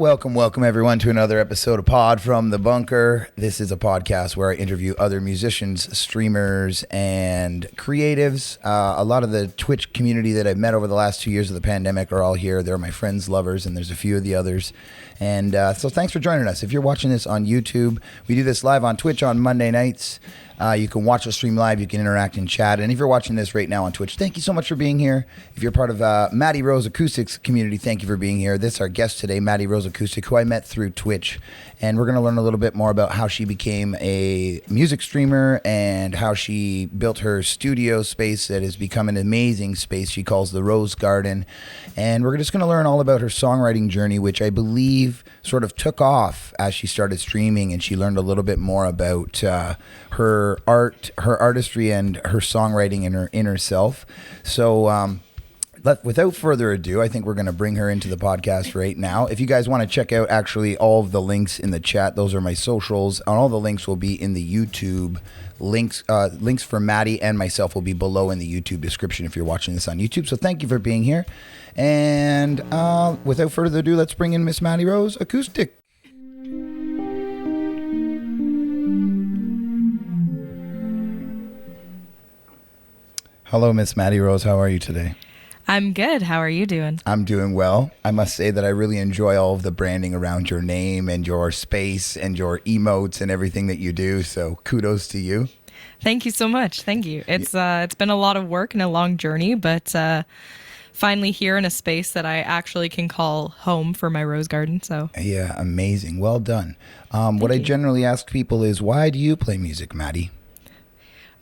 Welcome everyone to another episode of Pod from the Bunker. This is a podcast where I interview other musicians, streamers, and creatives. A lot of the Twitch community that I've met over the last 2 years of the pandemic are all here. They're my friends, lovers, and there's a few of the others. And so thanks for joining us. If you're watching this on YouTube, we do this live on Twitch on Monday nights. You can watch the stream live. You can interact and chat. And if you're watching this right now on Twitch, thank you so much for being here. If you're part of Maddie Rose Acoustics community, thank you for being here. This is our guest today, Maddie Rose Acoustic, who I met through Twitch. And we're going to learn a little bit more about how she became a music streamer and how she built her studio space that has become an amazing space she calls the Rose Garden. And we're just going to learn all about her songwriting journey, which I believe sort of took off as she started streaming, and she learned a little bit more about her art, her artistry, and her songwriting and her inner self. So without further ado, I think we're going to bring her into the podcast right now. If you guys want to check out actually all of the links in the chat, those are my socials, and all the links will be in the YouTube links. Links for Maddie and myself will be below in the YouTube description if you're watching this on YouTube. So thank you for being here. And without further ado, let's bring in Miss Maddie Rose Acoustic. Hello, Miss Maddie Rose. How are you today? I'm good. How are you doing? I'm doing well. I must say that I really enjoy all of the branding around your name and your space and your emotes and everything that you do. So kudos to you. Thank you so much. Thank you. It's been a lot of work and a long journey, but finally here in a space that I actually can call home for my rose garden. So yeah, amazing. Well done. What I generally ask people is, why do you play music, Maddie?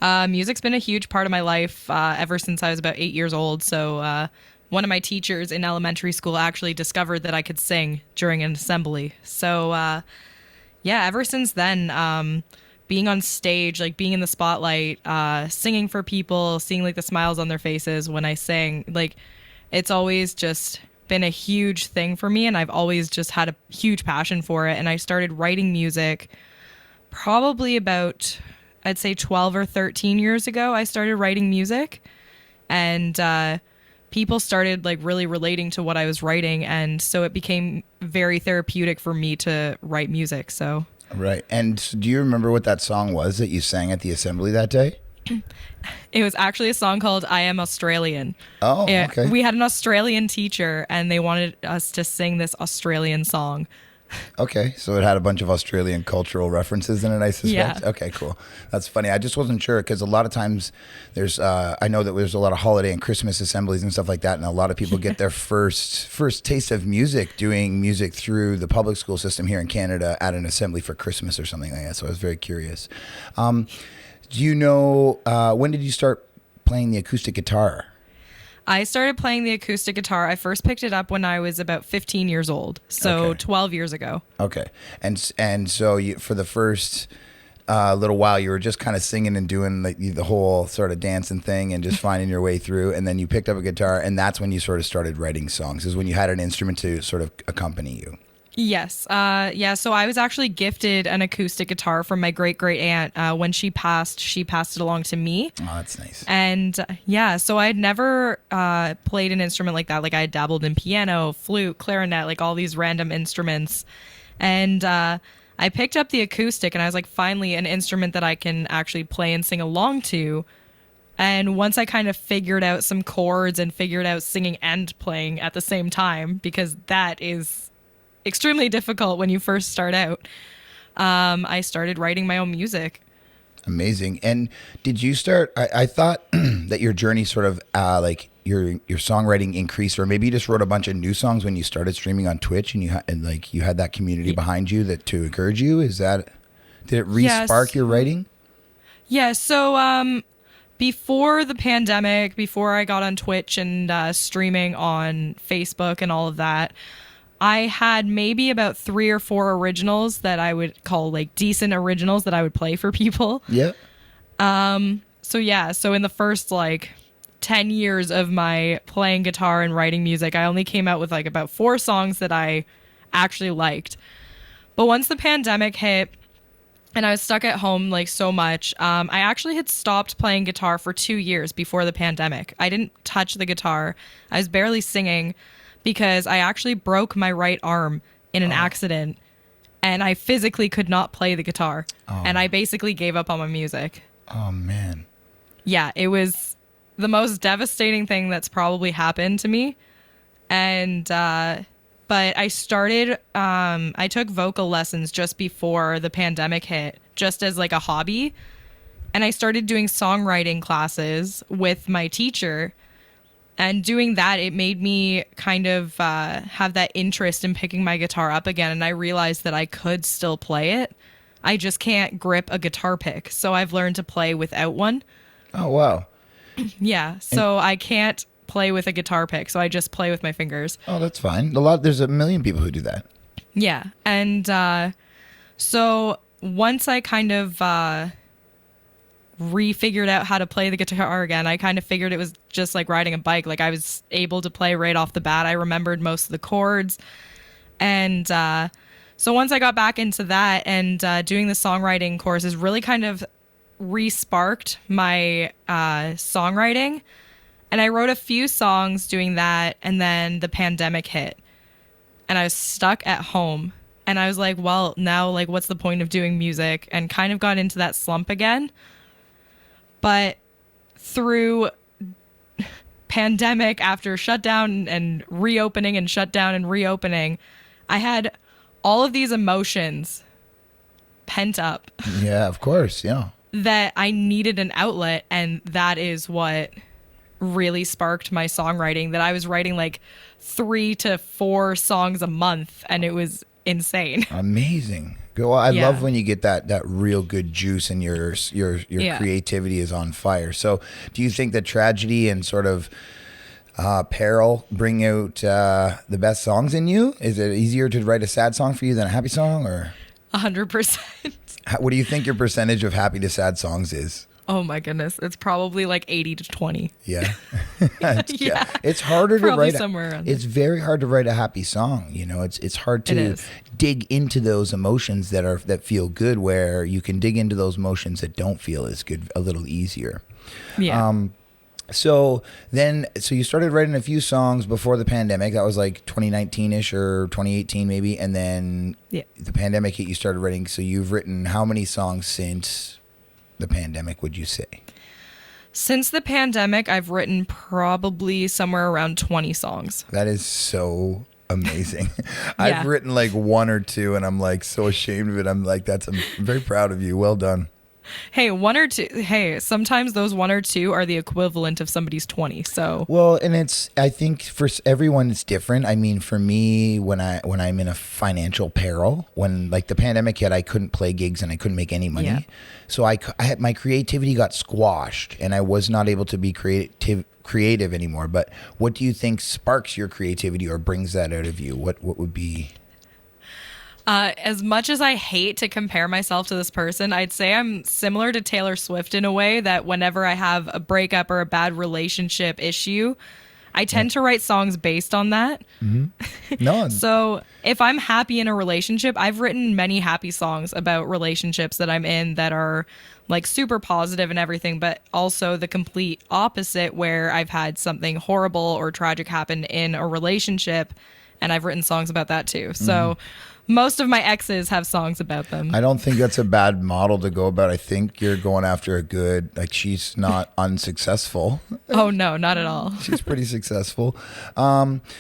Music's been a huge part of my life ever since I was about 8 years old. So one of my teachers in elementary school actually discovered that I could sing during an assembly. So yeah, ever since then, being on stage, like being in the spotlight, singing for people, seeing like the smiles on their faces when I sing, like it's always just been a huge thing for me. And I've always just had a huge passion for it. And I started writing music probably about, I'd say 12 or 13 years ago. I started writing music, and people started like really relating to what I was writing. And so it became very therapeutic for me to write music. So. Right. And do you remember what that song was that you sang at the assembly that day? It was actually a song called I Am Australian. Oh, okay. We had an Australian teacher and they wanted us to sing this Australian song. Okay, so it had a bunch of Australian cultural references in it, I suspect. Yeah. Okay, cool. That's funny. I just wasn't sure because a lot of times there's, I know that there's a lot of holiday and Christmas assemblies and stuff like that, and a lot of people get their first taste of music doing music through the public school system here in Canada at an assembly for Christmas or something like that. So I was very curious. Do you know when did you start playing the acoustic guitar? I started playing the acoustic guitar. I first picked it up when I was about 15 years old, so Okay. 12 years ago. Okay, and so you, for the first little while, you were just kind of singing and doing like the whole sort of dancing thing and just finding your way through, and then you picked up a guitar, and that's when you sort of started writing songs, is when you had an instrument to sort of accompany you. Yes. Yeah. So I was actually gifted an acoustic guitar from my great aunt. When she passed it along to me. Oh, that's nice. And yeah, so I had never played an instrument like that. Like I had dabbled in piano, flute, clarinet, like all these random instruments. And I picked up the acoustic and I was like, finally an instrument that I can actually play and sing along to. And once I kind of figured out some chords and figured out singing and playing at the same time, because that is extremely difficult when you first start out, I started writing my own music. Amazing. And did you start, I thought that your journey sort of like your songwriting increased, or maybe you just wrote a bunch of new songs when you started streaming on Twitch and you had that community behind you that to encourage you. Did it re-spark your writing? Yeah. So before the pandemic, before I got on Twitch and streaming on Facebook and all of that, I had maybe about 3 or 4 originals that I would call like decent originals that I would play for people. Yeah. So yeah, so in the first like 10 years of my playing guitar and writing music, I only came out with like about 4 songs that I actually liked. But once the pandemic hit and I was stuck at home like so much, I actually had stopped playing guitar for 2 years before the pandemic. I didn't touch the guitar. I was barely singing because I actually broke my right arm in an accident, and I physically could not play the guitar. Oh. And I basically gave up on my music. Oh, man. Yeah, it was the most devastating thing that's probably happened to me. And, but I started, I took vocal lessons just before the pandemic hit, just as like a hobby. And I started doing songwriting classes with my teacher. And doing that, it made me kind of have that interest in picking my guitar up again. And I realized that I could still play it. I just can't grip a guitar pick. So I've learned to play without one. Oh, wow. Yeah. So I can't play with a guitar pick. So I just play with my fingers. Oh, that's fine. There's a million people who do that. Yeah. And so once I kind of refigured out how to play the guitar again, I kind of figured it was just like riding a bike. Like I was able to play right off the bat. I remembered most of the chords. And so once I got back into that and doing the songwriting courses really kind of re-sparked my songwriting. And I wrote a few songs doing that. And then the pandemic hit and I was stuck at home. And I was like, well, now, like, what's the point of doing music? And kind of got into that slump again. But through pandemic, after shutdown and reopening and shutdown and reopening, I had all of these emotions pent up. Yeah, of course. Yeah. That I needed an outlet. And that is what really sparked my songwriting, that I was writing like 3 to 4 songs a month. And it was insane. Amazing. Well, I love when you get that real good juice and your creativity is on fire. So do you think that tragedy and sort of peril bring out the best songs in you? Is it easier to write a sad song for you than a happy song, or 100%? What do you think your percentage of happy to sad songs is? Oh my goodness. It's probably like 80 to 20. Yeah. Yeah. It's harder to Probably write. Somewhere around It's very hard to write a happy song. You know, it's hard It to is. dig into those emotions that feel good, where you can dig into those emotions that don't feel as good a little easier. Yeah. So you started writing a few songs before the pandemic. That was like 2019-ish or 2018 maybe. And then the pandemic hit, you started writing. So you've written how many songs since the pandemic, would you say? Since the pandemic, I've written probably somewhere around 20 songs. That is so amazing. I've written like 1 or 2 and I'm like so ashamed of it. I'm very proud of you. Well done. Hey, 1 or 2. Hey, sometimes those 1 or 2 are the equivalent of somebody's 20. So well, and I think for everyone it's different. I mean, for me, when I'm in a financial peril, when like the pandemic hit, I couldn't play gigs and I couldn't make any money. Yeah. So I had, my creativity got squashed and I was not able to be creative anymore. But what do you think sparks your creativity or brings that out of you? What would be? As much as I hate to compare myself to this person, I'd say I'm similar to Taylor Swift in a way that whenever I have a breakup or a bad relationship issue, I tend to write songs based on that. Mm-hmm. No. So if I'm happy in a relationship, I've written many happy songs about relationships that I'm in that are like super positive and everything, but also the complete opposite where I've had something horrible or tragic happen in a relationship. And I've written songs about that too. So most of my exes have songs about them. I don't think that's a bad model to go about. I think you're going after a good, like, she's not unsuccessful. Oh, no, not at all. She's pretty successful.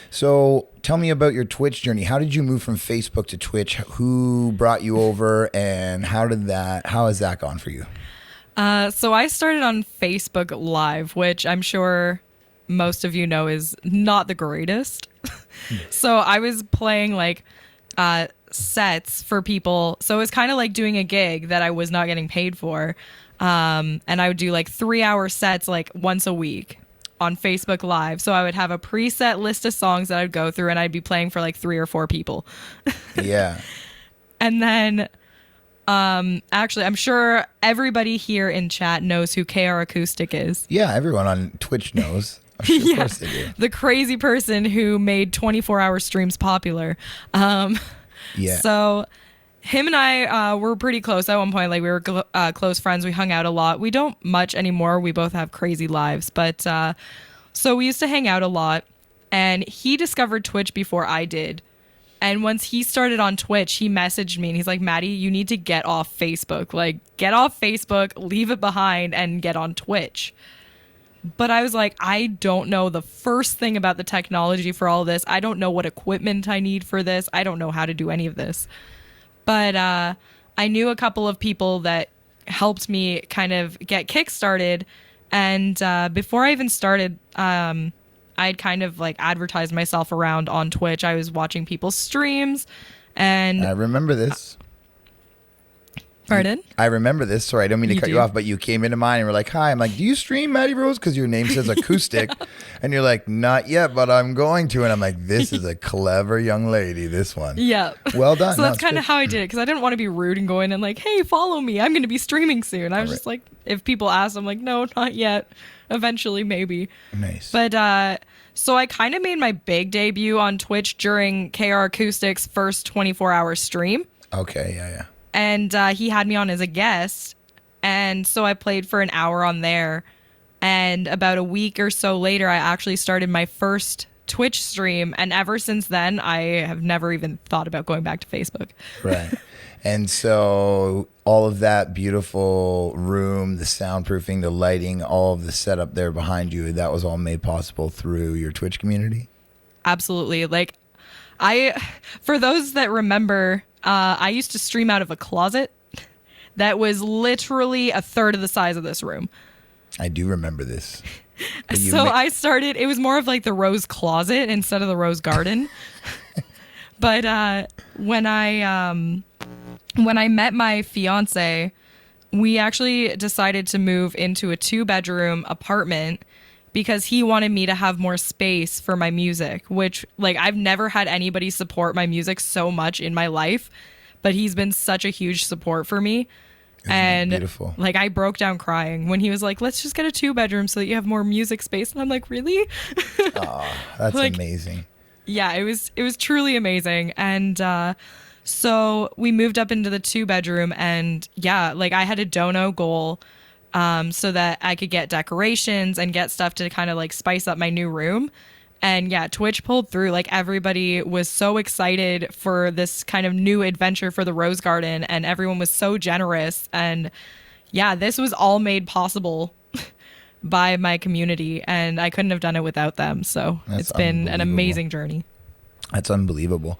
So tell me about your Twitch journey. How did you move from Facebook to Twitch? Who brought you over and how has that gone for you? So I started on Facebook Live, which I'm sure most of you know is not the greatest. So I was playing like sets for people. So it was kind of like doing a gig that I was not getting paid for. And I would do like 3-hour sets like once a week on Facebook Live. So I would have a preset list of songs that I'd go through and I'd be playing for like 3 or 4 people. Yeah. And then actually, I'm sure everybody here in chat knows who Acoustic is. Yeah, everyone on Twitch knows. Of course they do. The crazy person who made 24-hour streams popular. Yeah. So him and I were pretty close at one point. Like we were close friends. We hung out a lot. We don't much anymore. We both have crazy lives. But so we used to hang out a lot. And he discovered Twitch before I did. And once he started on Twitch, he messaged me and he's like, Maddie, you need to get off Facebook. Like, get off Facebook, leave it behind, and get on Twitch. But I was like, I don't know the first thing about the technology for all this. I don't know what equipment I need for this. I don't know how to do any of this. But I knew a couple of people that helped me kind of get kickstarted. And before I even started, I'd kind of like advertised myself around on Twitch. I was watching people's streams, and I remember this. Pardon? I remember this. Sorry, I don't mean to cut do? you off, but you came into mine and were like, hi. I'm like, do you stream Maddie Rose? Because your name says Acoustic. Yeah. And you're like, not yet, but I'm going to. And I'm like, this is a clever young lady, this one. Yeah. Well done. So that's kind of how I did it, because I didn't want to be rude and go in and like, hey, follow me. I'm going to be streaming soon. I was just like, if people ask, I'm like, no, not yet. Eventually, maybe. Nice. But so I kind of made my big debut on Twitch during KR Acoustic's first 24-hour stream. Okay, yeah. And he had me on as a guest. And so I played for an hour on there. And about a week or so later, I actually started my first Twitch stream. And ever since then, I have never even thought about going back to Facebook. Right. And so all of that beautiful room, the soundproofing, the lighting, all of the setup there behind you, that was all made possible through your Twitch community? Absolutely. Like, for those that remember, I used to stream out of a closet that was literally a third of the size of this room. I do remember this. So I started, it was more of like the rose closet instead of the rose garden. But when I met my fiance, we actually decided to move into a 2-bedroom apartment because he wanted me to have more space for my music, which, like, I've never had anybody support my music so much in my life, but he's been such a huge support for me. And beautiful. Like, I broke down crying when he was like, let's just get a 2-bedroom so that you have more music space. And I'm like, really? Oh, that's like, amazing. Yeah, it was truly amazing. And so we moved up into the 2-bedroom, and yeah, like I had a dono goal so that I could get decorations and get stuff to kind of like spice up my new room. And yeah, Twitch pulled through. Like, everybody was so excited for this kind of new adventure for the Rose Garden, and everyone was so generous. And yeah, this was all made possible by my community, and I couldn't have done it without them. So it's been an amazing journey. That's unbelievable.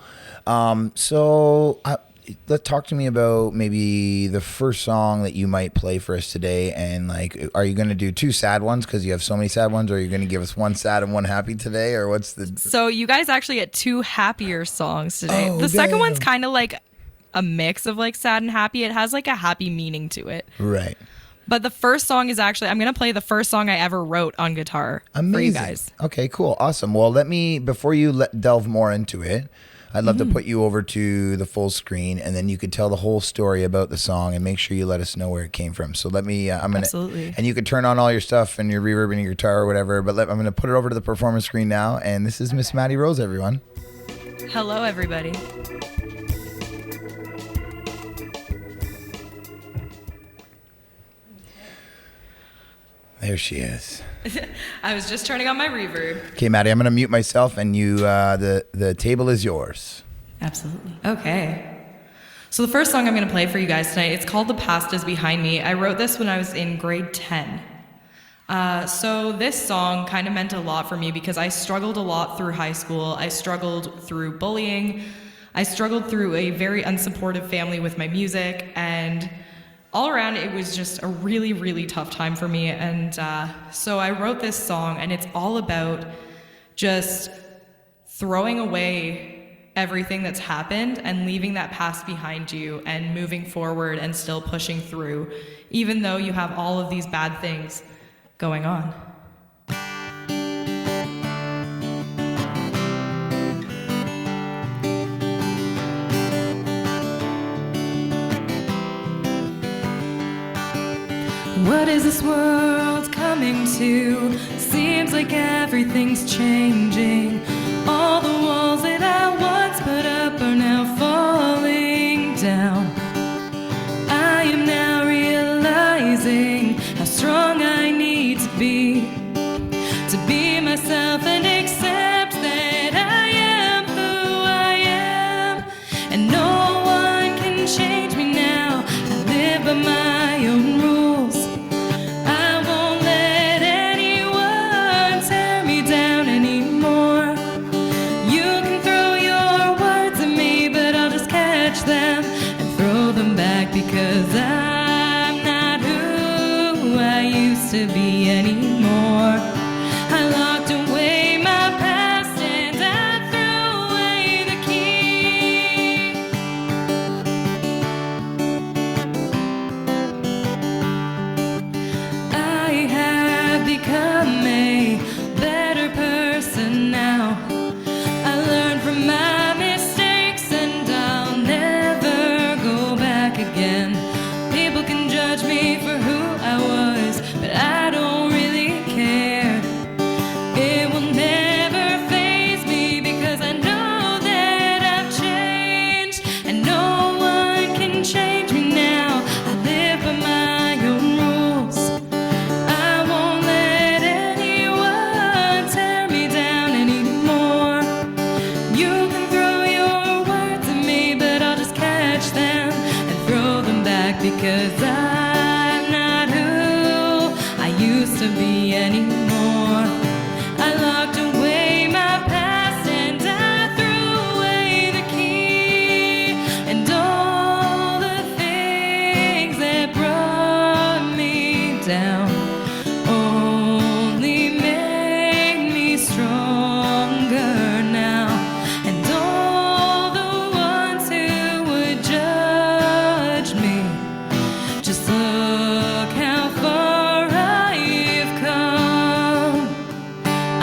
Let's talk to me about maybe the first song that you might play for us today. And like, are you going to do 2 sad ones because you have so many sad ones, or are you going to give us 1 sad and 1 happy today, or what's the... So you guys actually get 2 happier songs today. The second one's kind of like a mix of like sad and happy. It has like a happy meaning to it. Right. But the first song is actually, I'm going to play the first song I ever wrote on guitar. Amazing. For you guys. Okay, cool. Awesome. Well, before you delve more into it, I'd love to put you over to the full screen, and then you could tell the whole story about the song and make sure you let us know where it came from. So I'm going to, absolutely. And you can turn on all your stuff and your reverb and your guitar or whatever, but I'm going to put it over to the performance screen now. And this is Miss Maddie Rose, everyone. Hello, everybody. There she is. I was just turning on my reverb. Okay, Maddie, I'm going to mute myself, and you, the table is yours. Absolutely. Okay. So the first song I'm going to play for you guys tonight, it's called The Past Is Behind Me. I wrote this when I was in grade 10. So this song kind of meant a lot for me because I struggled a lot through high school. I struggled through bullying. I struggled through a very unsupportive family with my music, and all around, it was just a really, really tough time for me. And so I wrote this song, and it's all about just throwing away everything that's happened and leaving that past behind you and moving forward and still pushing through, even though you have all of these bad things going on. What is this world coming to? Seems like everything's changing. All the walls that I once put up are now falling down. I am now realizing how strong I need to be myself and accept that I am who I am. because I'm not who I used to be anymore. I locked away my past and I threw away the key, and all the things that brought me down only make me stronger now. And all the ones who would judge me, just look how far I've come.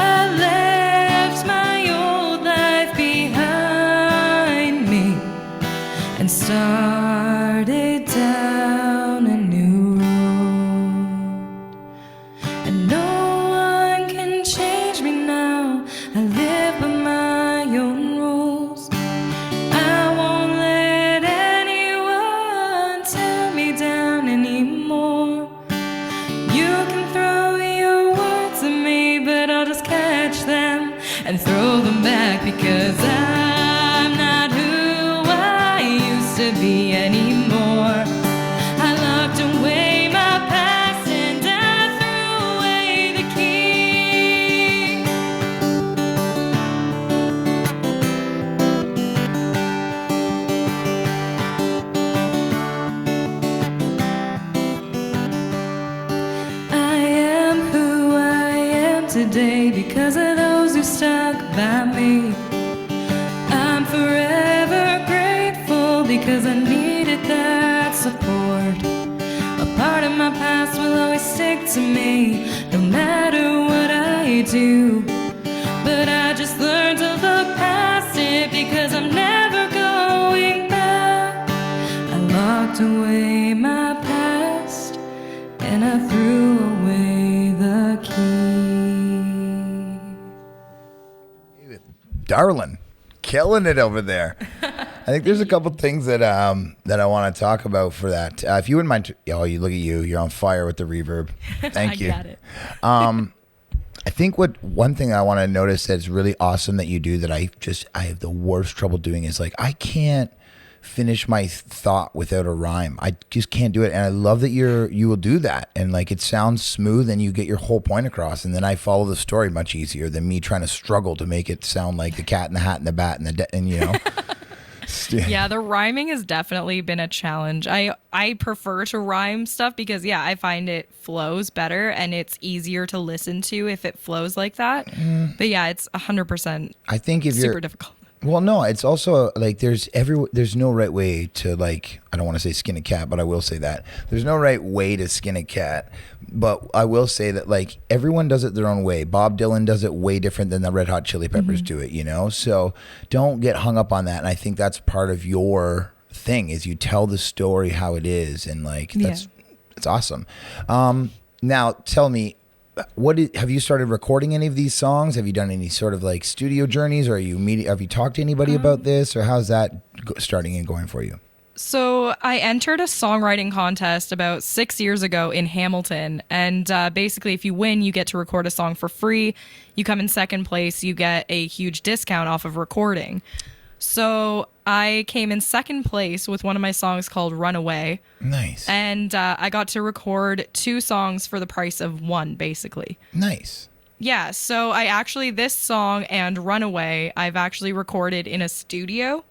I left my old life behind me and started down a new road. And no one can change me now. I live by my own rules. I won't let anyone tear me down anymore. You can throw your words at me, but I'll just catch them and throw them back, because I'm not who I used to be anymore. I locked away my past and I threw away the key. I am who I am today because of those who stuck by me. I'm forever grateful because I needed that support. A part of my past will always stick to me, no matter what I do. But I just learned to look past it because I'm never going back. I locked away my past and I threw away the key. Darling, killing it over there. I think there's a couple things that that I want to talk about for that. If you wouldn't mind, you look at you, you're on fire with the reverb. Thank you. I got it. I think one thing I want to notice that's really awesome that you do that I have the worst trouble doing is like I can't finish my thought without a rhyme. I just can't do it, and I love that you will do that, and like it sounds smooth and you get your whole point across, and then I follow the story much easier than me trying to struggle to make it sound like the cat and the hat and the bat and you know. Yeah, the rhyming has definitely been a challenge. I prefer to rhyme stuff because, yeah, I find it flows better and it's easier to listen to if it flows like that. But yeah, it's 100% I think if super you're difficult. well, no, it's also like there's no right way to, like, I don't want to say skin a cat, but I will say that there's no right way to skin a cat. But I will say that like everyone does it their own way. Bob Dylan does it way different than the Red Hot Chili Peppers do it, you know? So don't get hung up on that. And I think that's part of your thing is you tell the story how it is. And like, it's awesome. Now tell me, have you started recording any of these songs? Have you done any sort of like studio journeys, or have you talked to anybody about this, or how's that starting and going for you? So I entered a songwriting contest about 6 years ago in Hamilton. And basically, if you win, you get to record a song for free. You come in second place, you get a huge discount off of recording. So I came in second place with one of my songs called Runaway. Nice. And I got to record 2 songs for the price of 1, basically. Nice. Yeah, so this song and Runaway, I've actually recorded in a studio.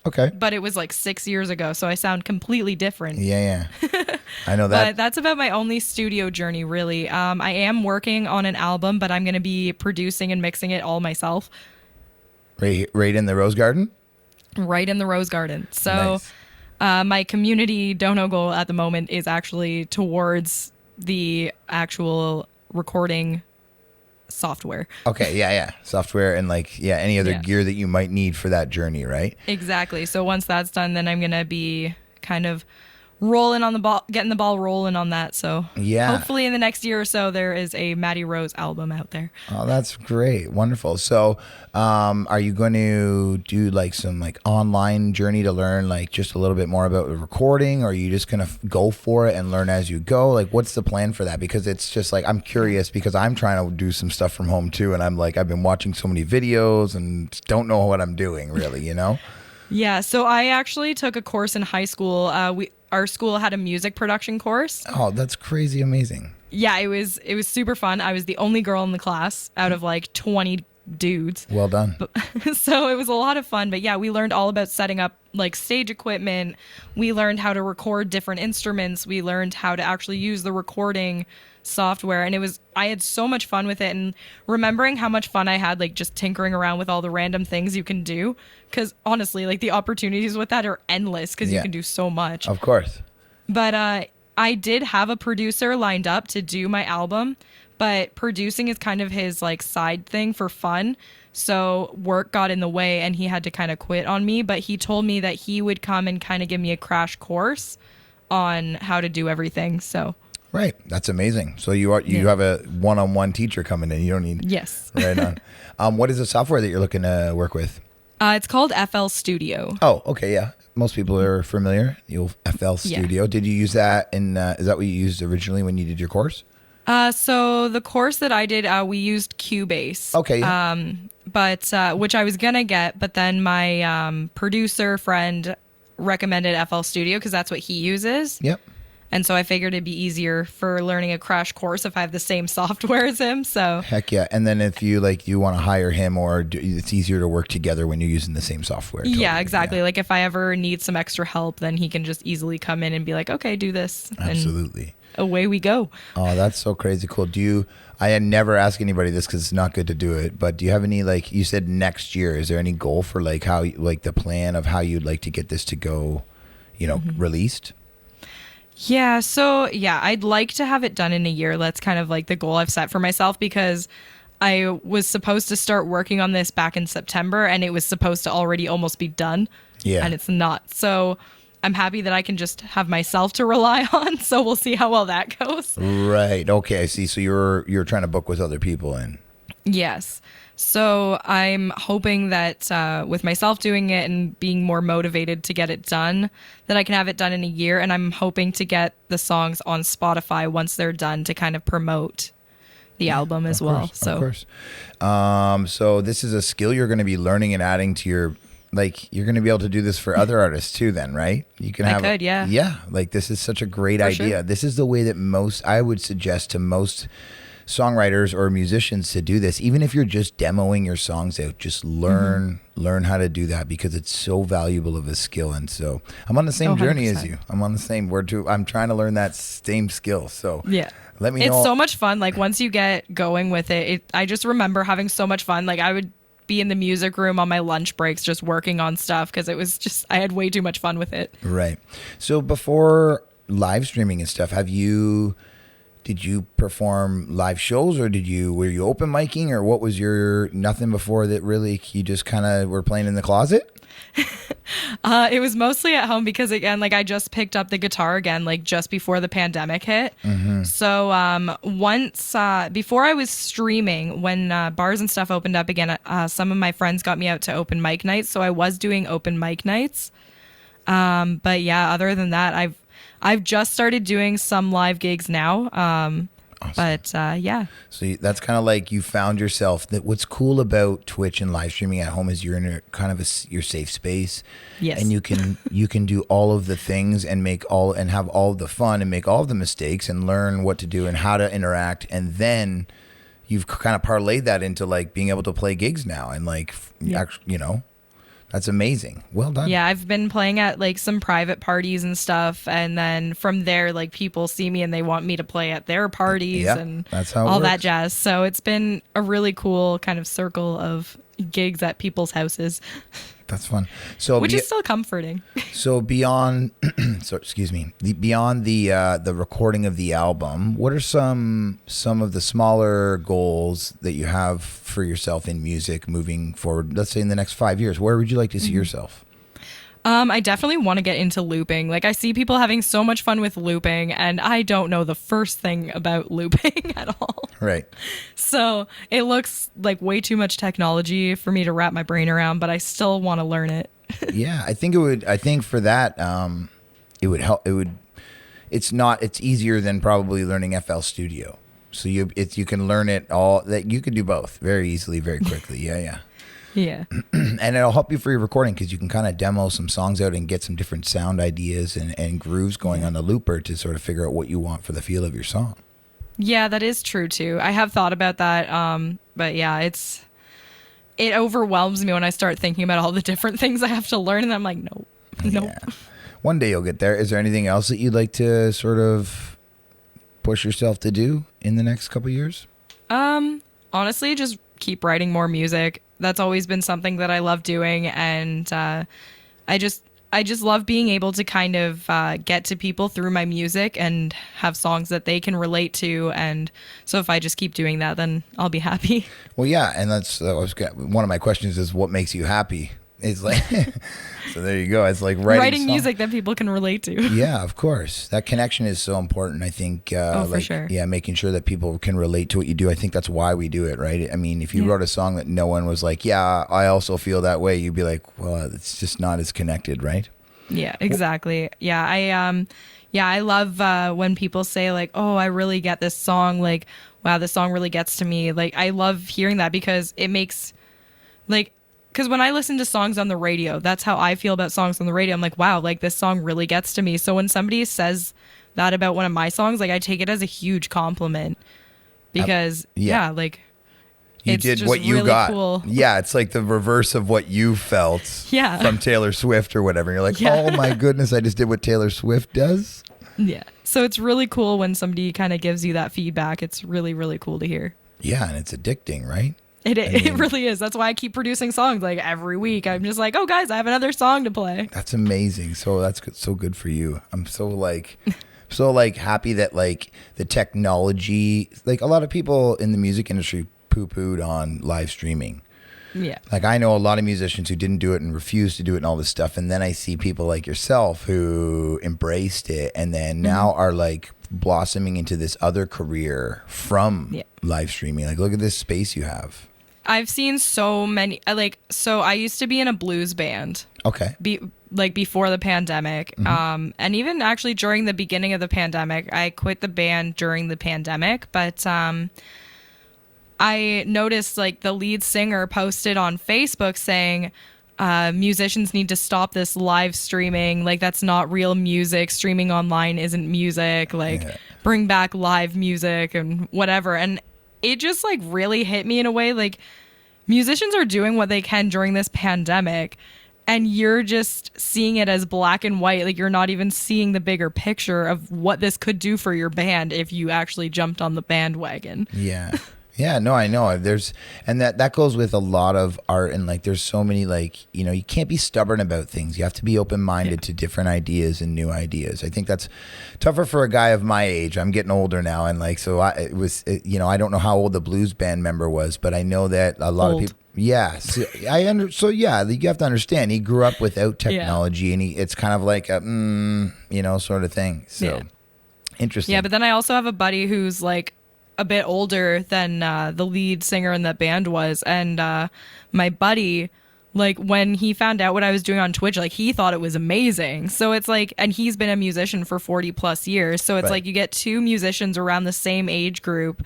Okay. But it was like 6 years ago, so I sound completely different. Yeah. I know that. But that's about my only studio journey, really. I am working on an album, but I'm going to be producing and mixing it all myself. Right in the Rose Garden? Right in the Rose Garden. So my community dono goal at the moment is actually towards the actual recording software. Okay, yeah. Software and like, any other gear that you might need for that journey, right? Exactly. So once that's done, then I'm going to be kind of rolling on the ball, getting the ball rolling on that. So hopefully in the next year or so, there is a Maddie Rose album out there. Oh, that's great. Wonderful. So are you going to do like some like online journey to learn like just a little bit more about the recording, or are you just going to go for it and learn as you go? Like what's the plan for that? Because it's just like, I'm curious because I'm trying to do some stuff from home too. And I'm like, I've been watching so many videos and don't know what I'm doing really, you know? Yeah, so I actually took a course in high school. our school had a music production course. Oh, that's crazy amazing. Yeah, it was super fun. I was the only girl in the class out of like 20 dudes. Well done. So it was a lot of fun. But yeah, we learned all about setting up like stage equipment. We learned how to record different instruments. We learned how to actually use the recording software. And I had so much fun with it. And remembering how much fun I had, like just tinkering around with all the random things you can do. Because honestly, like the opportunities with that are endless because you can do so much. Of course. But I did have a producer lined up to do my album, but producing is kind of his like side thing for fun. So work got in the way and he had to kind of quit on me, but he told me that he would come and kind of give me a crash course on how to do everything. So right. That's amazing. So you have a one-on-one teacher coming in. You don't need. Yes. Right on. What is the software that you're looking to work with? It's called FL Studio. Oh, okay. Yeah. Most people are familiar. The old FL Studio. Did you use that is that what you used originally when you did your course? So the course that I did, we used Cubase. Okay. Yeah. But which I was gonna get, but then my producer friend recommended FL Studio because that's what he uses. Yep. And so I figured it'd be easier for learning a crash course if I have the same software as him. So heck yeah. And then if you want to hire him it's easier to work together when you're using the same software. Totally. Yeah, exactly. Yeah. Like if I ever need some extra help, then he can just easily come in and be like, okay, do this. Absolutely. And away we go. Oh, that's so crazy cool. I had never asked anybody this because it's not good to do it, but do you have any, like you said next year, is there any goal for like how, like the plan of how you'd like to get this to go, released? Yeah, so I'd like to have it done in a year. That's kind of like the goal I've set for myself because I was supposed to start working on this back in September and it was supposed to already almost be done. Yeah. And it's not. So I'm happy that I can just have myself to rely on. So we'll see how well that goes. Right. Okay, I see. So you're trying to book with other people in. Yes. So I'm hoping that with myself doing it and being more motivated to get it done, that I can have it done in a year. And I'm hoping to get the songs on Spotify once they're done to kind of promote the album as well. Of course. So this is a skill you're going to be learning and adding to your, like, you're going to be able to do this for other artists too then, right? You can have. I could, yeah. Yeah. Like this is such a great idea. Sure. This is the way that I would suggest to most songwriters or musicians to do this. Even if you're just demoing your songs out, just learn how to do that because it's so valuable of a skill. And so I'm on the same journey as you. I'm on the same I'm trying to learn that same skill. So yeah, let me know. It's so much fun. Like once you get going with it, I just remember having so much fun. Like I would be in the music room on my lunch breaks just working on stuff because it was just, I had way too much fun with it. Right. So before live streaming and stuff, did you perform live shows or were you open micing or what was your nothing before that really you just kind of were playing in the closet? It was mostly at home because again, like I just picked up the guitar again, like just before the pandemic hit. Mm-hmm. So once before I was streaming, when bars and stuff opened up again, some of my friends got me out to open mic nights. So I was doing open mic nights. But yeah, other than that, I've just started doing some live gigs now. Awesome. But yeah. So that's kind of like you found yourself. That what's cool about Twitch and live streaming at home is you're in a kind of your safe space. Yes. And you can do all of the things and have all of the fun and make all of the mistakes and learn what to do and how to interact. And then you've kind of parlayed that into like being able to play gigs now and like, that's amazing. Well done. Yeah, I've been playing at like some private parties and stuff. And then from there, like people see me and they want me to play at their parties and that's how all that jazz. So it's been a really cool kind of circle of gigs at people's houses. That's fun. So which is still comforting. So beyond, beyond the recording of the album, what are some of the smaller goals that you have for yourself in music moving forward? Let's say in the next 5 years, where would you like to see yourself? I definitely want to get into looping. Like I see people having so much fun with looping and I don't know the first thing about looping at all. Right. So it looks like way too much technology for me to wrap my brain around, but I still want to learn it. Yeah, I think for that, it would help. It's easier than probably learning FL Studio. So you can learn it all, that you could do both very easily, very quickly. Yeah. Yeah. And it'll help you for your recording because you can kind of demo some songs out and get some different sound ideas and grooves going on the looper to sort of figure out what you want for the feel of your song. Yeah, that is true too. I have thought about that. But yeah, it overwhelms me when I start thinking about all the different things I have to learn, and I'm like, nope. Yeah. One day you'll get there. Is there anything else that you'd like to sort of push yourself to do in the next couple of years? Honestly, just keep writing more music. That's always been something that I love doing, and I just love being able to kind of get to people through my music and have songs that they can relate to. And so if I just keep doing that, then I'll be happy. Well, yeah, and that's one of my questions is what makes you happy? It's like, so there you go. It's like writing music that people can relate to. Yeah, of course. That connection is so important. I think, for sure. Yeah, making sure that people can relate to what you do. I think that's why we do it, right? I mean, if you wrote a song that no one was like, yeah, I also feel that way, you'd be like, well, it's just not as connected, right? Yeah, exactly. Yeah, I love when people say like, oh, I really get this song. Like, wow, this song really gets to me. Like, I love hearing that because it makes like. Because when I listen to songs on the radio, that's how I feel about songs on the radio. I'm like, wow, like this song really gets to me. So when somebody says that about one of my songs, like I take it as a huge compliment because like you it's did just what you really got. Cool. Yeah, it's like the reverse of what you felt from Taylor Swift or whatever. You're like, oh my goodness, I just did what Taylor Swift does. Yeah. So it's really cool when somebody kind of gives you that feedback. It's really, really cool to hear. Yeah, and it's addicting, right? It really is. That's why I keep producing songs like every week. I'm just like, oh guys, I have another song to play. That's amazing. So that's so good for you. I'm so happy that like the technology, like a lot of people in the music industry poo-pooed on live streaming. Yeah. Like I know a lot of musicians who didn't do it and refused to do it and all this stuff. And then I see people like yourself who embraced it and then now are like blossoming into this other career from live streaming. Like, look at this space you have. I've seen so many, so I used to be in a blues band. Okay. Before the pandemic. And even actually during the beginning of the pandemic, I quit the band during the pandemic, but I noticed like the lead singer posted on Facebook saying, musicians need to stop this live streaming. Like, that's not real music. Streaming online isn't music. Like, bring back live music and whatever. And it just like really hit me in a way. Like, musicians are doing what they can during this pandemic, and you're just seeing it as black and white. Like, you're not even seeing the bigger picture of what this could do for your band if you actually jumped on the bandwagon. Yeah. Yeah, no, I know. And that goes with a lot of art, and like there's so many, like, you know, you can't be stubborn about things. You have to be open-minded to different ideas and new ideas. I think that's tougher for a guy of my age. I'm getting older now, and like so I don't know how old the blues band member was, but I know that a lot of people. Yeah, so you have to understand. He grew up without technology, and it's kind of like a sort of thing. So interesting. Yeah, but then I also have a buddy who's like a bit older than the lead singer in that band was, and my buddy, like, when he found out what I was doing on Twitch, like, he thought it was amazing. So it's like, and he's been a musician for 40 plus years, so it's like you get two musicians around the same age group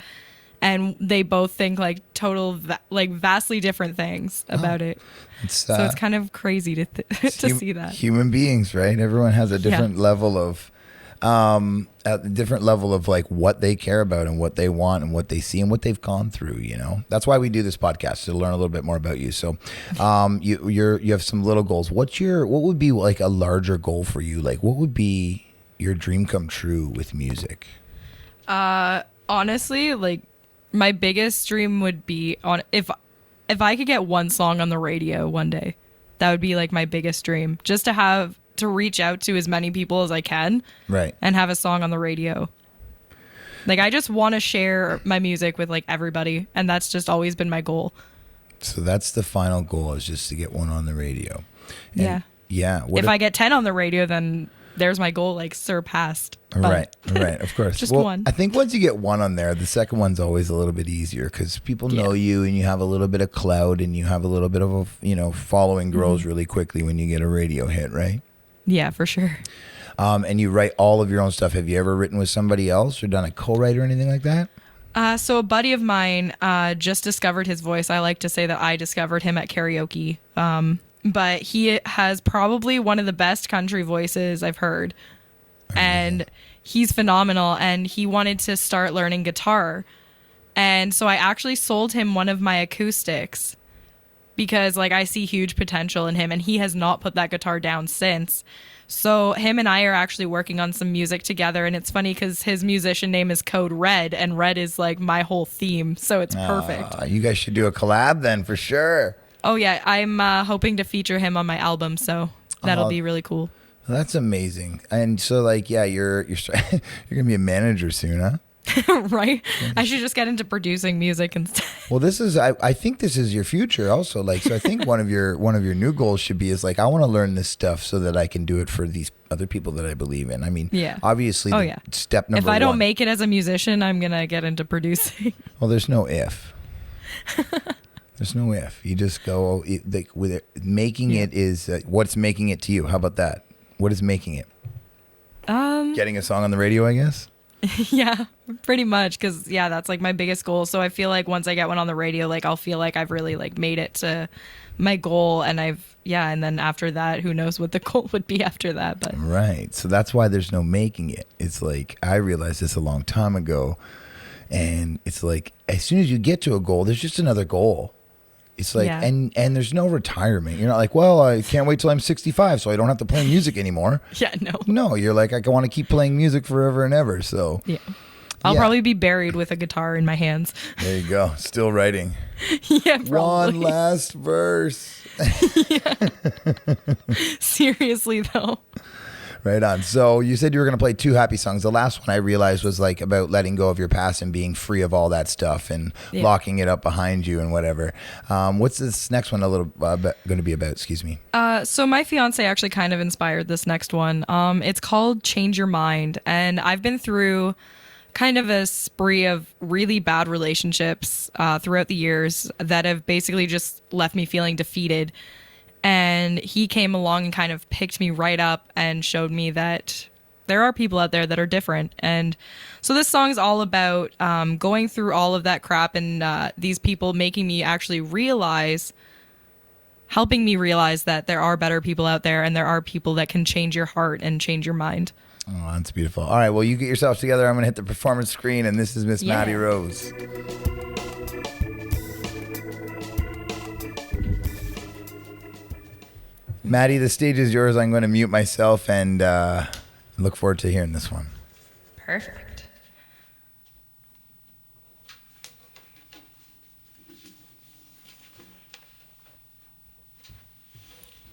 and they both think like vastly different things about it. So it's kind of crazy to see that. Human beings, right? Everyone has a different level of at a different level of like what they care about and what they want and what they see and what they've gone through, you know. That's why we do this podcast, to learn a little bit more about you. So you have some little goals. What would be like a larger goal for you? Like, what would be your dream come true with music? Honestly, like, my biggest dream would be if I could get one song on the radio one day. That would be like my biggest dream, just to reach out to as many people as I can, right, and have a song on the radio. Like, I just want to share my music with like everybody, and that's just always been my goal. So that's the final goal, is just to get one on the radio. And if I get 10 on the radio, then there's my goal, like, surpassed. Right, of course. Just one. I think once you get one on there, the second one's always a little bit easier because people know you, and you have a little bit of clout, and you have a little bit of a following grows really quickly when you get a radio hit, right? Yeah, for sure. And you write all of your own stuff. Have you ever written with somebody else or done a co-write or anything like that? So a buddy of mine just discovered his voice. I like to say that I discovered him at karaoke. But he has probably one of the best country voices I've heard. And he's phenomenal. And he wanted to start learning guitar. And so I actually sold him one of my acoustics because like I see huge potential in him, and he has not put that guitar down since. So him and I are actually working on some music together, and it's funny because his musician name is Code Red, and red is like my whole theme, so it's perfect. You guys should do a collab then for sure. Oh yeah, I'm hoping to feature him on my album, so that'll be really cool. That's amazing. And so like, yeah, you're you're gonna be a manager soon, huh? Right? I should just get into producing music instead. Well, this is I think this is your future also. Like, so I think one of your new goals should be is like, I want to learn this stuff so that I can do it for these other people that I believe in. I mean, yeah. Obviously, step number one. If I don't make it as a musician, I'm gonna get into producing. Well, there's no if. There's no if. You just go with it. Making it is what's making it to you. How about that? What is making it? Getting a song on the radio, I guess. Yeah, pretty much. Because that's like my biggest goal. So I feel like once I get one on the radio, like I'll feel like I've really like made it to my goal, and and then after that, who knows what the goal would be after that. But right. So that's why there's no making it. It's like I realized this a long time ago, and it's like as soon as you get to a goal, there's just another goal. It's like, and there's no retirement. You're not like, well, I can't wait till I'm 65 so I don't have to play music anymore. Yeah, no. No, you're like, I want to keep playing music forever and ever. So I'll probably be buried with a guitar in my hands. There you go. Still writing. Yeah, probably. One last verse. Seriously, though. Right on. So you said you were going to play 2 happy songs. The last one I realized was like about letting go of your past and being free of all that stuff and locking it up behind you and whatever. What's this next one a little going to be about? Excuse me. So my fiance actually kind of inspired this next one. It's called Change Your Mind. And I've been through kind of a spree of really bad relationships throughout the years that have basically just left me feeling defeated. And he came along and kind of picked me right up and showed me that there are people out there that are different. And so this song is all about going through all of that crap and these people making me actually helping me realize that there are better people out there and there are people that can change your heart and change your mind. Oh, that's beautiful. All right, well, you get yourselves together. I'm going to hit the performance screen, and this is Miss Maddie Rose. Maddie, the stage is yours. I'm going to mute myself and look forward to hearing this one. Perfect.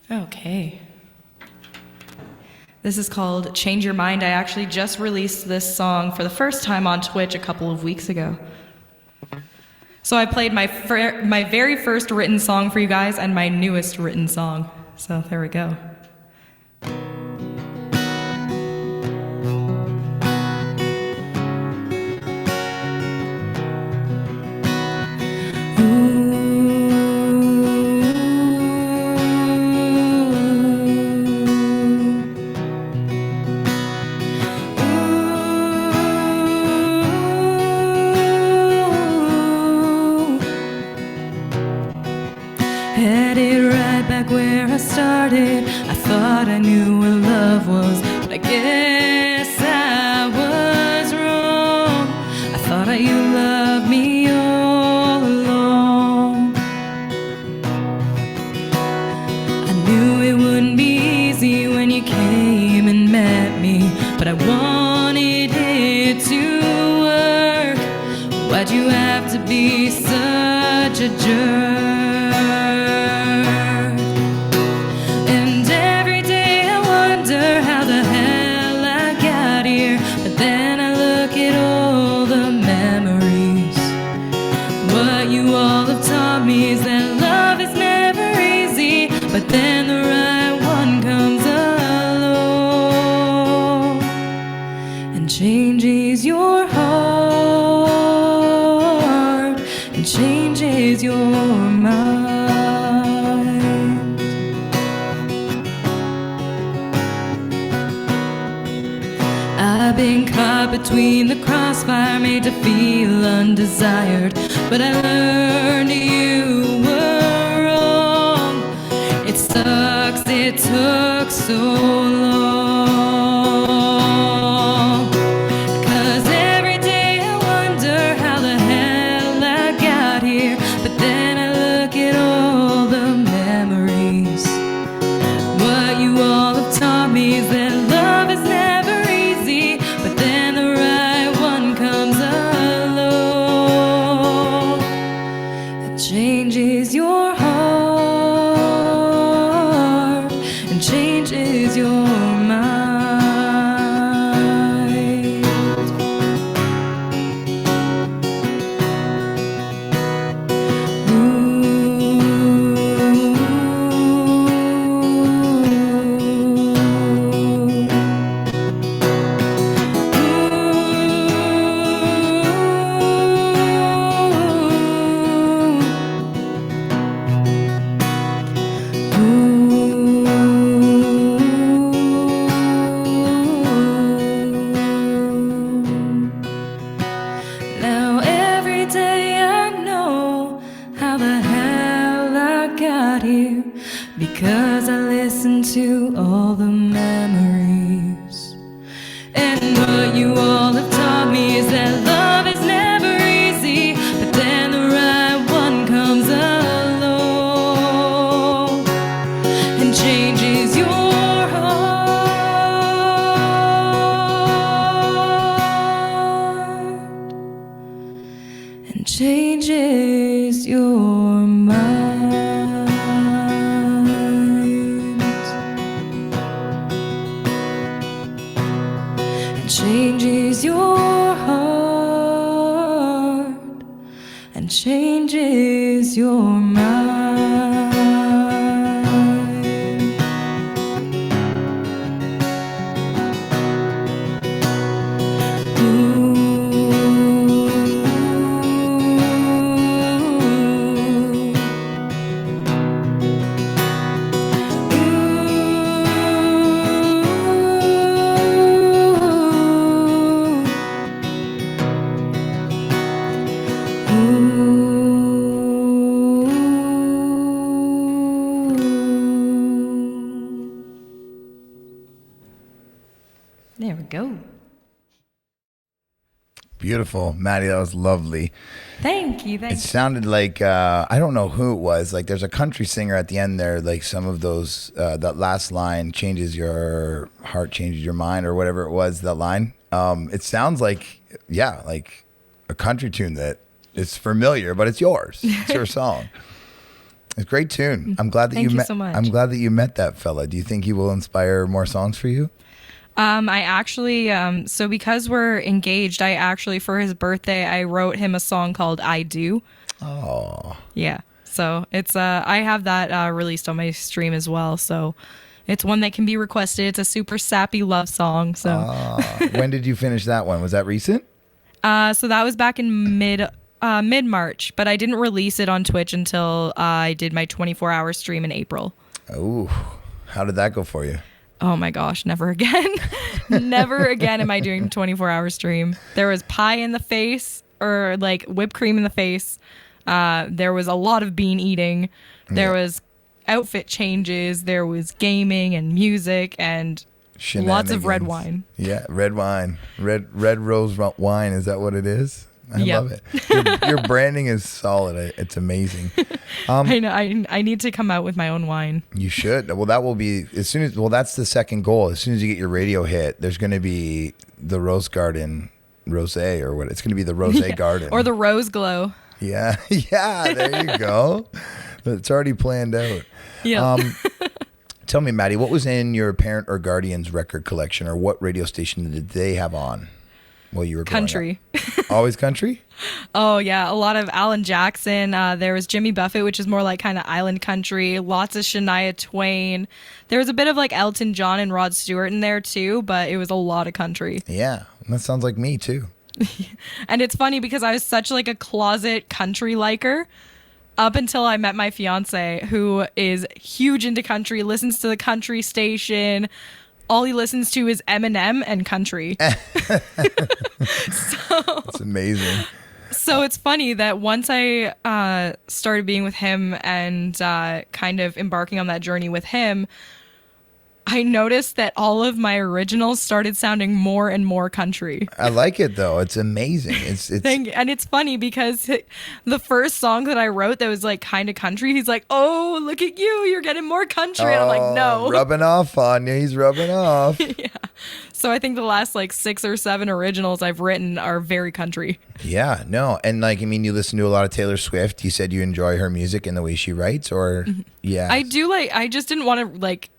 Okay. This is called Change Your Mind. I actually just released this song for the first time on Twitch a couple of weeks ago. So I played my very first written song for you guys and my newest written song. So there we go. Headed right back where I started. I thought I knew where love was, but I guess I was wrong. I thought you loved me all along. I knew it wouldn't be easy when you came and met me, but I wanted it to work. Why'd you have to be such a jerk? Is that love is never easy, but then the right one comes along and changes your heart and changes your mind. I've been caught between the crossfire, made to feel undesired. But I learned you were wrong. It sucks, it took so long. 'Cause every day I wonder how the hell I got here. But then I look at all the memories. What you all have taught me is that love is never easy, but then the right one comes along and changes your heart and changes your mind. Now every day I know how the hell I got here, because I listened to all the memories. And what you all have taught me is that love is never easy, but then the right one comes along and changes your heart and changes your mind and changes your heart and changes your mind. There we go. Beautiful. Maddie, that was lovely. Thank you. It sounded like, I don't know who it was. Like there's a country singer at the end there, like some of those, that last line, changes your heart, changes your mind, or whatever it was, that line. It sounds like, yeah, like a country tune that is familiar, but it's yours. It's your song. It's a great tune. I'm glad that Thank you met, so much. I'm glad that you met that fella. Do you think he will inspire more songs for you? I actually, so because we're engaged, I actually, for his birthday, I wrote him a song called I Do. Oh, Yeah. So it's, I have that released on my stream as well. So it's one that can be requested. It's a super sappy love song. So, when did you finish that one? Was that recent? so that was back in mid-March, but I didn't release it on Twitch until I did my 24-hour stream in April. Oh, how did that go for you? Oh my gosh, never again. Never again am I doing 24-hour stream. There was pie in the face, or like whipped cream in the face. There was a lot of bean eating. There was outfit changes. There was gaming and music and lots of red wine. Yeah, red wine. Red rose wine. Is that what it is? I Yep. love it. Your branding is solid. It's amazing. I know. I need to come out with my own wine. You should. Well, that will be as soon as. Well, that's the second goal. As soon as you get your radio hit, there's going to be the Rose Garden Rosé, or what? It's going to be the Rosé Garden Or the Rose Glow. Yeah, yeah. There you go. It's already planned out. Yeah. Tell me, Maddie, what was in your parent or guardian's record collection, or what radio station did they have on while you were growing Country. up? Always country? Oh, yeah. A lot of Alan Jackson. There was Jimmy Buffett, which is more like kind of island country. Lots of Shania Twain. There was a bit of like Elton John and Rod Stewart in there too, but it was a lot of country. Yeah, that sounds like me too. And it's funny because I was such like a closet country liker up until I met my fiance, who is huge into country, listens to the country station, all he listens to is Eminem and country. It's amazing. So it's funny that once I started being with him and kind of embarking on that journey with him, I noticed that all of my originals started sounding more and more country. I like it though. It's amazing. It's And it's funny because the first song that I wrote that was like kind of country, he's like, "Oh, look at you, you're getting more country." And I'm like, "No." Rubbing off on you. He's rubbing off. Yeah. So I think the last like 6 or 7 originals I've written are very country. Yeah, no. And like, I mean, you listen to a lot of Taylor Swift. You said you enjoy her music and the way she writes, or yeah. I do I just didn't want to like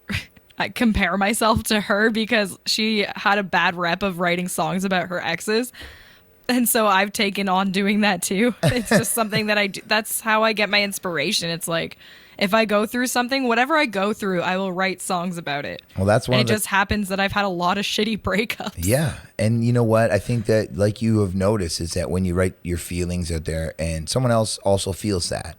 compare myself to her because she had a bad rep of writing songs about her exes. And so I've taken on doing that too. It's just something that I do. That's how I get my inspiration. It's like, if I go through something, whatever I go through, I will write songs about it. Well, that's one. And it just happens that I've had a lot of shitty breakups. Yeah. And you know what? I think that, like you have noticed, is that when you write your feelings out there and someone else also feels that,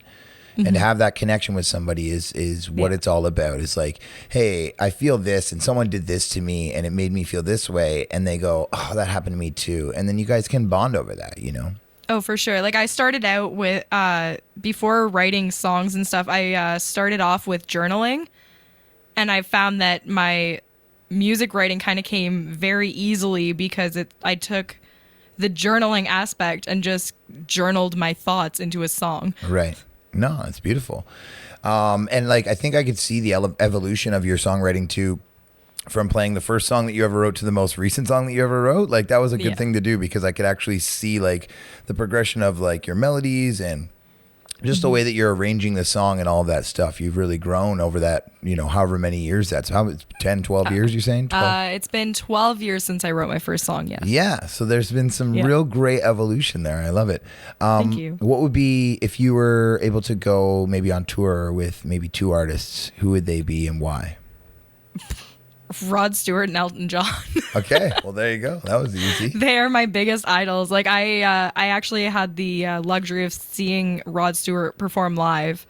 and to have that connection with somebody is what it's all about. It's like, hey, I feel this and someone did this to me and it made me feel this way. And they go, oh, that happened to me too. And then you guys can bond over that, you know? Oh, for sure. Like I started out with, before writing songs and stuff, I started off with journaling. And I found that my music writing kind of came very easily because I took the journaling aspect and just journaled my thoughts into a song. Right. No, it's beautiful. And like, I think I could see the evolution of your songwriting too, from playing the first song that you ever wrote to the most recent song that you ever wrote. Like that was a good thing to do because I could actually see like the progression of like your melodies and just the way that you're arranging the song and all of that stuff. You've really grown over that, you know, however many years that's. How it's 10, 12 years, you're saying? 12? It's been 12 years since I wrote my first song, yeah. Yeah, so there's been some real great evolution there. I love it. Thank you. What would be, if you were able to go maybe on tour with maybe 2 artists, who would they be and why? Rod Stewart and Elton John. Okay, well there you go. That was easy. They are my biggest idols. Like I actually had the luxury of seeing Rod Stewart perform live,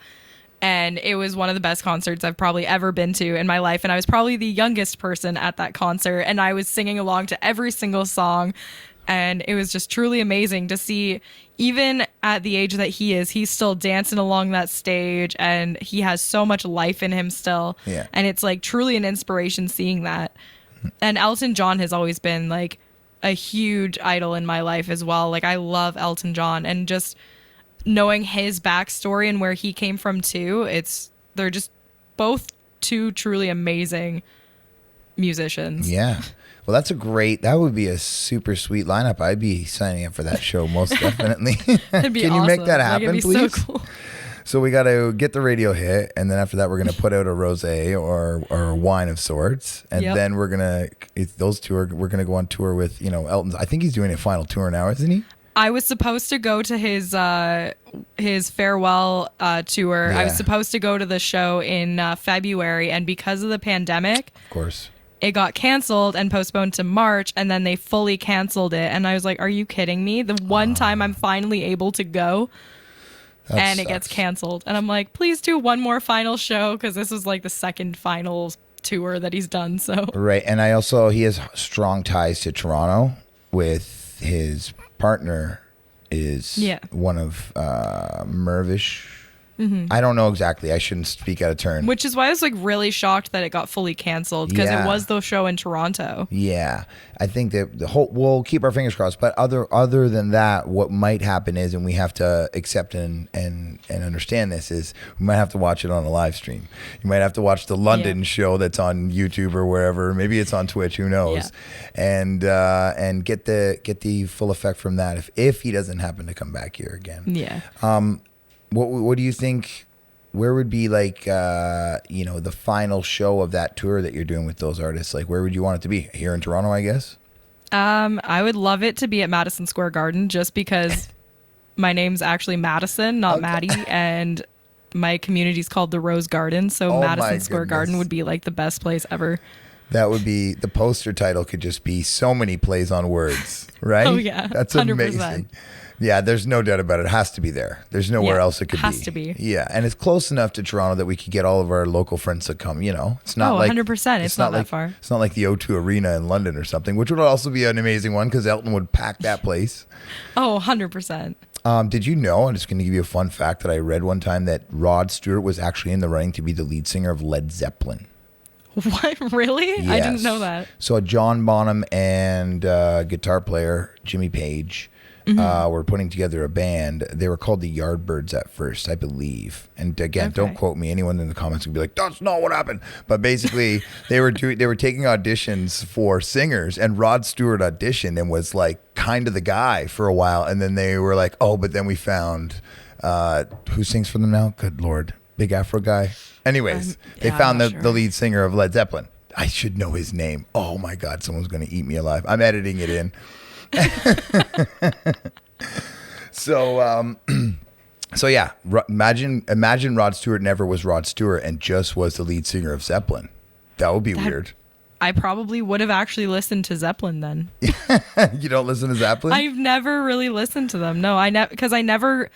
and it was one of the best concerts I've probably ever been to in my life. And I was probably the youngest person at that concert, and I was singing along to every single song. And it was just truly amazing to see, even at the age that he is, he's still dancing along that stage and he has so much life in him still. Yeah. And it's like truly an inspiration seeing that. And Elton John has always been like a huge idol in my life as well. Like I love Elton John, and just knowing his backstory and where he came from too. They're just both 2 truly amazing musicians. Yeah. Well, that would be a super sweet lineup. I'd be signing up for that show most definitely. That'd be Can you awesome. make that happen, like, it'd be please? So cool. So we got to get the radio hit, and then after that, we're going to put out a rosé or a wine of sorts, and then we're gonna we're gonna go on tour with Elton's. I think he's doing a final tour now, isn't he? I was supposed to go to his farewell tour. Yeah. I was supposed to go to the show in February, and because of the pandemic, Of course. it got canceled and postponed to March, and then they fully canceled it. And I was like, are you kidding me? The one time I'm finally able to go, and it gets canceled. And I'm like, please do one more final show, because this was like the second final tour that he's done. So Right. And he has strong ties to Toronto with his partner is one of Mervish. I don't know exactly. I shouldn't speak out of turn. Which is why I was like really shocked that it got fully canceled, because it was the show in Toronto. Yeah, I think that we'll keep our fingers crossed. But other than that, what might happen is, and we have to accept and understand this, is we might have to watch it on a live stream. You might have to watch the London show that's on YouTube or wherever. Maybe it's on Twitch. Who knows? Yeah. And get the full effect from that if he doesn't happen to come back here again. Yeah. What do you think? Where would be like the final show of that tour that you're doing with those artists? Like, where would you want it to be? Here in Toronto, I guess. I would love it to be at Madison Square Garden, just because my name's actually Madison, not Maddie, and my community's called the Rose Garden, so Madison Square Garden would be like the best place ever. That would be, the poster title could just be so many plays on words, right? Oh yeah, that's 100%. Amazing. Yeah, there's no doubt about it. It has to be there. There's nowhere else it could be. Has to be. Yeah, and it's close enough to Toronto that we could get all of our local friends to come, It's not 100%. It's not that far. It's not like the O2 Arena in London or something, which would also be an amazing one because Elton would pack that place. Oh, 100%. Did you know, I'm just going to give you a fun fact that I read one time, that Rod Stewart was actually in the running to be the lead singer of Led Zeppelin. What? Really? Yes. I didn't know that. So John Bonham and guitar player Jimmy Page were putting together a band. They were called the Yardbirds at first, I believe. And again, don't quote me. Anyone in the comments would be like, "That's not what happened." But basically, they were taking auditions for singers, and Rod Stewart auditioned and was like kind of the guy for a while. And then they were like, "Oh, but then we found who sings for them now? Good Lord, big Afro guy." Anyways, they found the lead singer of Led Zeppelin. I should know his name. Oh my God, someone's going to eat me alive. I'm editing it in. So yeah, imagine Rod Stewart never was Rod Stewart and just was the lead singer of Zeppelin. That would be weird. I probably would have actually listened to Zeppelin then. You don't listen to Zeppelin? I've never really listened to them. No, because I never.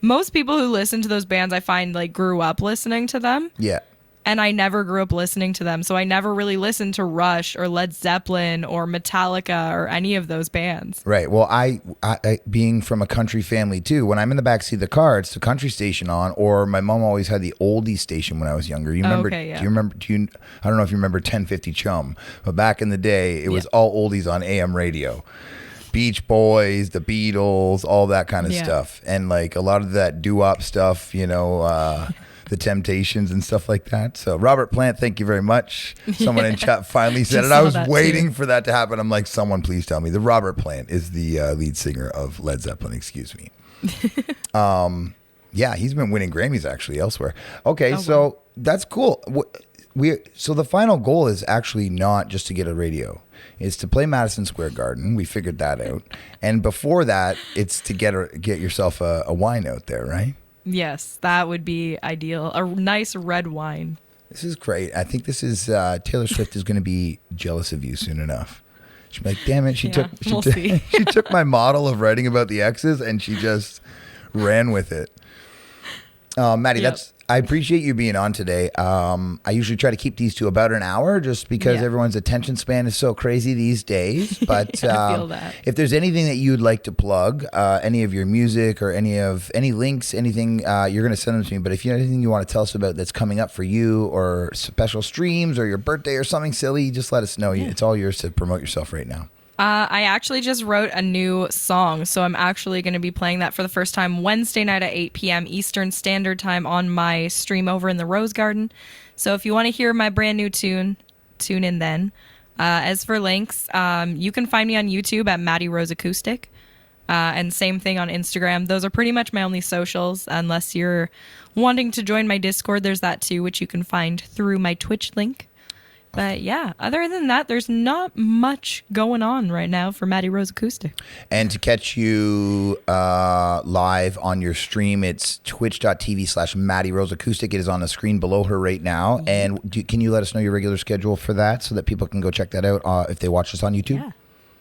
Most people who listen to those bands, I find, like, grew up listening to them. Yeah. And I never grew up listening to them. So I never really listened to Rush or Led Zeppelin or Metallica or any of those bands. Right. Well, I being from a country family too, when I'm in the backseat of the car, it's the country station on, or my mom always had the oldie station when I was younger. You remember? Okay, yeah. Do you remember? I don't know if you remember 1050 Chum, but back in the day, it was all oldies on AM radio. Beach Boys, the Beatles, all that kind of stuff. And like a lot of that doo-wop stuff, the Temptations and stuff like that. So Robert Plant, thank you very much. Someone in chat finally said it. I was waiting for that to happen. I'm like, someone please tell me. The Robert Plant is the lead singer of Led Zeppelin, excuse me. Yeah, he's been winning Grammys actually elsewhere. Okay, so that's cool. So the final goal is actually not just to get a radio. It's to play Madison Square Garden. We figured that out. And before that, it's to get yourself a wine out there, right? Yes, that would be ideal. A nice red wine. This is great. I think this is Taylor Swift is going to be jealous of you soon enough. She'll be like, damn it, she took my model of writing about the exes and she just ran with it. Maddie, I appreciate you being on today. I usually try to keep these to about an hour just because everyone's attention span is so crazy these days. But I feel that. If there's anything that you'd like to plug, any of your music or any links, anything, you're going to send them to me. But if you have anything you want to tell us about that's coming up for you or special streams or your birthday or something silly, just let us know. It's all yours to promote yourself right now. I actually just wrote a new song, so I'm actually going to be playing that for the first time Wednesday night at 8 p.m. Eastern Standard Time on my stream over in the Rose Garden. So if you want to hear my brand new tune in then. As for links, you can find me on YouTube at Maddie Rose Acoustic, and same thing on Instagram. Those are pretty much my only socials, unless you're wanting to join my Discord. There's that too, which you can find through my Twitch link. But yeah, other than that, there's not much going on right now for Maddie Rose Acoustic. And to catch you live on your stream, it's twitch.tv/Maddie Rose Acoustic. It is on the screen below her right now. And can you let us know your regular schedule for that so that people can go check that out if they watch this on YouTube? Yeah,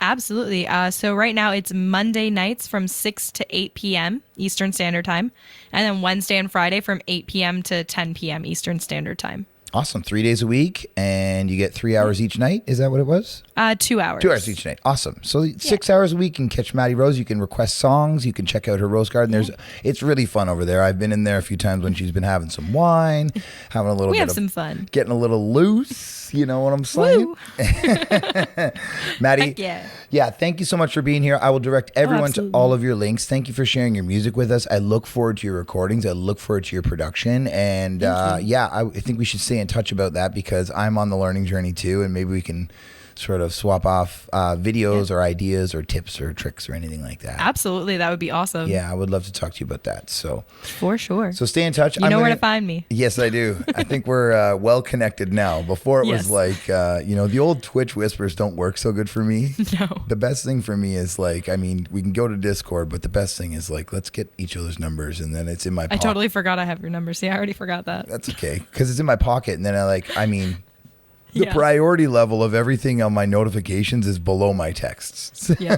absolutely. So right now it's Monday nights from 6 to 8 p.m. Eastern Standard Time. And then Wednesday and Friday from 8 p.m. to 10 p.m. Eastern Standard Time. Awesome. 3 days a week, and you get 3 hours each night. Is that what it was? 2 hours. 2 hours each night. Awesome. So 6 hours a week, you can catch Maddie Rose. You can request songs. You can check out her Rose Garden. It's really fun over there. I've been in there a few times when she's been having some wine, having a little we have some fun. Getting a little loose. You know what I'm saying? Maddie, yeah, thank you so much for being here. I will direct everyone to all of your links. Thank you for sharing your music with us. I look forward to your recordings. I look forward to your production. And I think we should stay in touch about that because I'm on the learning journey too. And maybe we can sort of swap off videos or ideas or tips or tricks or anything like that. Absolutely. That would be awesome. Yeah, I would love to talk to you about that. So for sure. So stay in touch. You know where to find me. Yes, I do. I think we're well connected now. Before it was like, the old Twitch whispers don't work so good for me. No. The best thing for me is we can go to Discord, but the best thing is let's get each other's numbers and then it's in my pocket. I totally forgot I have your numbers. Yeah, I already forgot that. That's okay. Because it's in my pocket and then the priority level of everything on my notifications is below my texts. Yeah.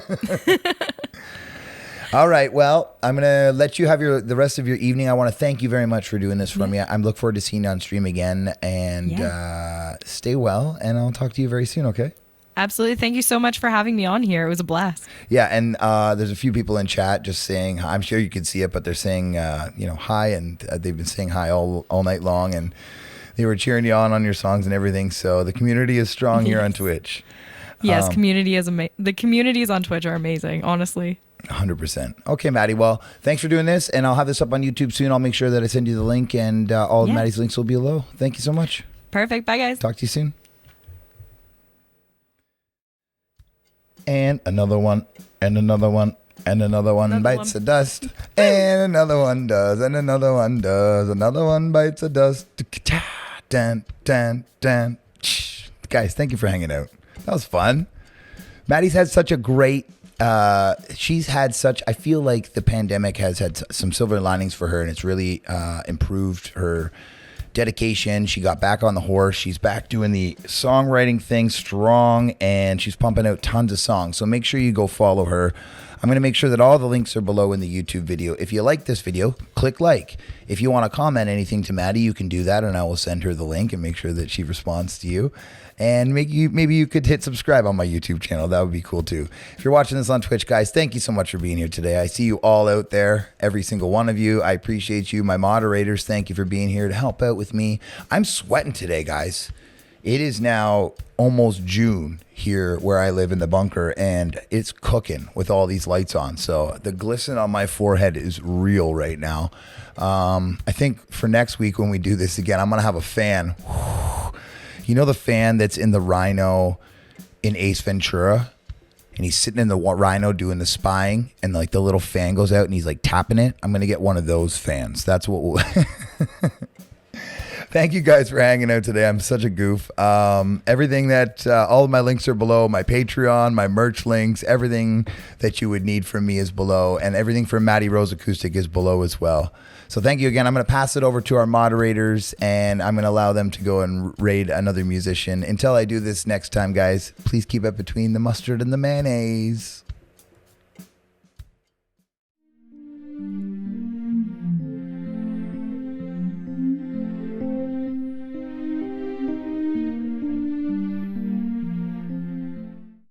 All right. Well, I'm gonna let you have the rest of your evening. I want to thank you very much for doing this for me. I'm look forward to seeing you on stream again. And stay well. And I'll talk to you very soon. Okay. Absolutely. Thank you so much for having me on here. It was a blast. Yeah, and there's a few people in chat just saying, I'm sure you can see it, but they're saying, hi, and they've been saying hi all night long, and they were cheering you on your songs and everything. So the community is strong here on Twitch. Yes, the communities on Twitch are amazing, honestly. 100%. Okay, Maddie. Well, thanks for doing this, and I'll have this up on YouTube soon. I'll make sure that I send you the link, and all of Maddie's links will be below. Thank you so much. Perfect. Bye, guys. Talk to you soon. And another one, and another one, and another one bites the dust. And another one does, and another one does. Another one bites the dust. Dun, dun, dun. Guys, thank you for hanging out. That was fun. Maddie's had such a great, I feel like the pandemic has had some silver linings for her, and it's really improved her dedication. She got back on the horse. She's back doing the songwriting thing strong, and she's pumping out tons of songs. So make sure you go follow her. I'm going to make sure that all the links are below in the YouTube video. If you like this video, click like. If you want to comment anything to Maddie, you can do that, and I will send her the link and make sure that she responds to you. And maybe you could hit subscribe on my YouTube channel. That would be cool too. If you're watching this on Twitch, guys, thank you so much for being here today. I see you all out there, every single one of you. I appreciate you. My moderators, thank you for being here to help out with me. I'm sweating today, guys. It is now almost June here where I live in the bunker, and it's cooking with all these lights on. So the glisten on my forehead is real right now. I think for next week when we do this again, I'm going to have a fan. You know the fan that's in the Rhino in Ace Ventura? And he's sitting in the Rhino doing the spying, and like the little fan goes out and he's like tapping it. I'm going to get one of those fans. That's what we'll... Thank you guys for hanging out today. I'm such a goof. Everything that, all of my links are below. My Patreon, my merch links, everything that you would need from me is below. And everything from Maddie Rose Acoustic is below as well. So thank you again. I'm going to pass it over to our moderators, and I'm going to allow them to go and raid another musician. Until I do this next time, guys, please keep it between the mustard and the mayonnaise.